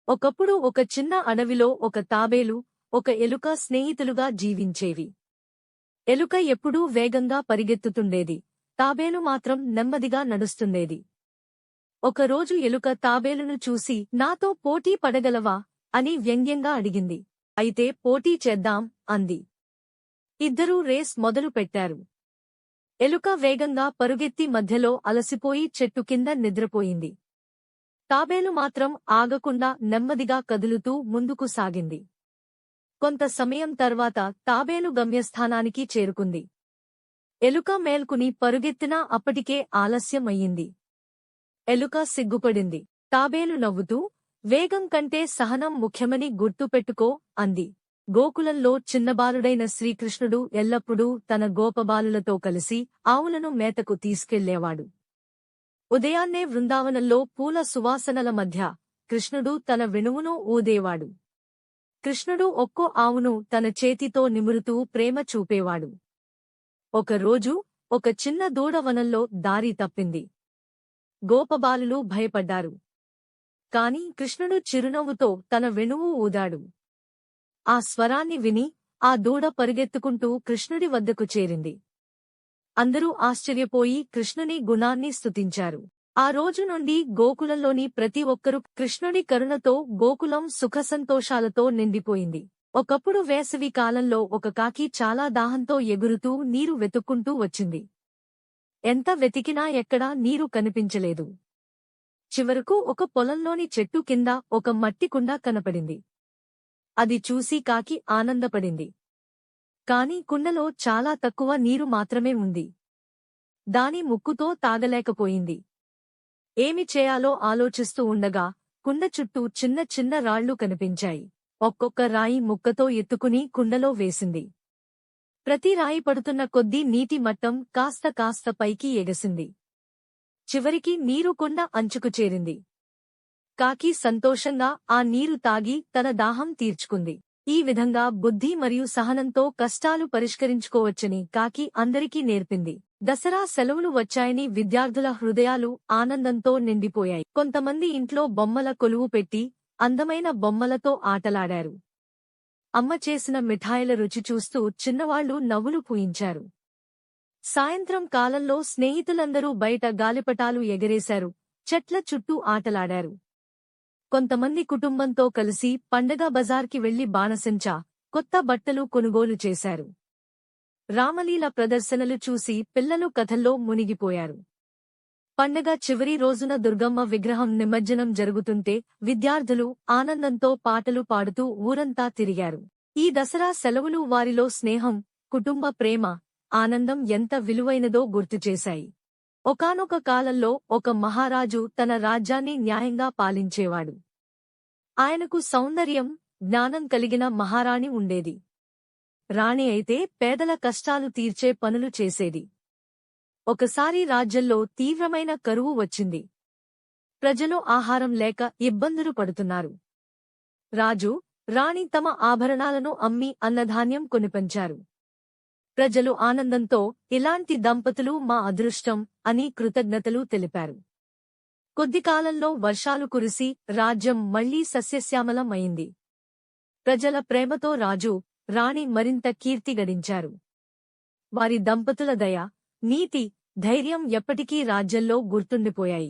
ఒకప్పుడు ఒక చిన్న అడవిలో ఒక తాబేలు, ఒక ఎలుక స్నేహితులుగా జీవించేవి. ఎలుక ఎప్పుడూ వేగంగా పరిగెత్తుతుండేది, తాబేలు మాత్రం నెమ్మదిగా నడుస్తుండేది. ఒకరోజు ఎలుక తాబేలును చూసి, నాతో పోటీ పడగలవా అని వ్యంగ్యంగా అడిగింది. అయితే పోటీ చేద్దాం అంది. ఇద్దరూ రేస్ మొదలు పెట్టారు. ఎలుక వేగంగా పరుగెత్తి మధ్యలో అలసిపోయి చెట్టు కింద నిద్రపోయింది. తాబేలు మాత్రం ఆగకుండా నెమ్మదిగా కదులుతూ ముందుకు సాగింది. కొంత సమయం తర్వాత తాబేలు గమ్యస్థానానికి చేరుకుంది. ఎలుక మేల్కుని పరుగెత్తినా అప్పటికే ఆలస్యం అయ్యింది. ఎలుక సిగ్గుపడింది. తాబేలు నవ్వుతూ, వేగం కంటే సహనం ముఖ్యమని గుర్తుపెట్టుకో అంది. గోకులంలో చిన్నబాలుడైన శ్రీకృష్ణుడు ఎల్లప్పుడూ తన గోపబాలులతో కలిసి ఆవులను మేతకు తీసుకెళ్లేవాడు. ఉదయాన్నే వృందావనంలో పూల సువాసనల మధ్య కృష్ణుడు తన వెణువును ఊదేవాడు. కృష్ణుడు ఒక్కో ఆవును తన చేతితో నిమురుతూ ప్రేమ చూపేవాడు. ఒకరోజు ఒక చిన్న దూడ వనంలో దారి తప్పింది. గోపబాలులు భయపడ్డారు. కాని కృష్ణుడు చిరునవ్వుతో తన వెణువు ఊదాడు. ఆ స్వరాన్ని విని ఆ దూడ పరిగెత్తుకుంటూ కృష్ణుడి వద్దకు చేరింది. అందరూ ఆశ్చర్యపోయి కృష్ణుని గుణాన్ని స్తుతించారు. ఆ రోజు నుండి గోకులంలోని ప్రతి ఒక్కరూ కృష్ణుడి కరుణతో గోకులం సుఖసంతోషాలతో నిండిపోయింది. ఒకప్పుడు వేసవి కాలంలో ఒక కాకి చాలా దాహంతో ఎగురుతూ నీరు వెతుక్కుంటూ వచ్చింది. ఎంత వెతికినా ఎక్కడా నీరు కనిపించలేదు. చివరకు ఒక పొలంలోని చెట్టు కింద ఒక మట్టి కుండ కనపడింది. అది చూసి కాకి ఆనందపడింది. కాని కుండలో చాలా తక్కువ నీరు మాత్రమే ఉంది. దాని ముక్కుతో తాగలేకపోయింది. ఏమి చేయాలో ఆలోచిస్తూ ఉండగా కుండ చుట్టూ చిన్న చిన్న రాళ్లు కనిపించాయి. ఒక్కొక్క రాయి ముక్కతో ఎత్తుకుని కుండలో వేసింది. ప్రతి రాయి పడుతున్న కొద్దీ నీటి మట్టం కాస్త కాస్త పైకి ఎగసింది. చివరికి నీరు కుండ అంచుకు చేరింది. కాకి సంతోషంగా ఆ నీరు తాగి తన దాహం తీర్చుకుంది. ఈ విధంగా బుద్ధి మరియు సహనంతో కష్టాలు పరిష్కరించుకోవచ్చని కాకి అందరికీ నేర్పింది. దసరా సెలవులు వచ్చాయని విద్యార్థుల హృదయాలు ఆనందంతో నిండిపోయాయి. కొంతమంది ఇంట్లో బొమ్మల కొలువు పెట్టి అందమైన బొమ్మలతో ఆటలాడారు. అమ్మ చేసిన మిఠాయిల రుచి చూస్తూ చిన్నవాళ్లు నవ్వులు పూయించారు. సాయంత్రం కాలంలో స్నేహితులందరూ బయట గాలిపటాలు ఎగరేశారు, చెట్ల చుట్టూ ఆటలాడారు. కొంతమంది కుటుంబంతో కలిసి పండగ బజార్కి వెళ్లి బాణసంచా, కొత్త బట్టలు కొనుగోలు చేశారు. రామలీల ప్రదర్శనలు చూసి పిల్లలు కథల్లో మునిగిపోయారు. పండగ చివరి రోజున దుర్గమ్మ విగ్రహం నిమజ్జనం జరుగుతుంటే విద్యార్థులు ఆనందంతో పాటలు పాడుతూ ఊరంతా తిరిగారు. ఈ దసరా సెలవులు వారిలో స్నేహం, కుటుంబ ప్రేమ, ఆనందం ఎంత విలువైనదో గుర్తుచేశాయి. ఒకానొక కాలంలో ఒక మహారాజు తన రాజ్యాన్ని న్యాయంగా పాలించేవాడు. ఆయనకు సౌందర్యం, జ్ఞానం కలిగిన మహారాణి ఉండేది. రాణి అయితే పేదల కష్టాలు తీర్చే పనులు చేసేది. ఒకసారి రాజ్యంలో తీవ్రమైన కరువు వచ్చింది. ప్రజలు ఆహారం లేక ఇబ్బందులు పడుతున్నారు. రాజు, రాణి తమ ఆభరణాలను అమ్మి అన్నధాన్యం కొనిపెంచారు. ప్రజలు ఆనందంతో, ఇలాంటి దంపతులు మా అదృష్టం అని కృతజ్ఞతలు తెలిపారు. కొద్ది కాలంలో వర్షాలు కురిసి రాజ్యం మళ్లీ సస్యశ్యామలం అయింది. ప్రజల ప్రేమతో రాజు, రాణి మరింత కీర్తి గడించారు. వారి దంపతుల దయ, నీతి, ధైర్యం ఎప్పటికీ రాజ్యంలో గుర్తుండిపోయాయి.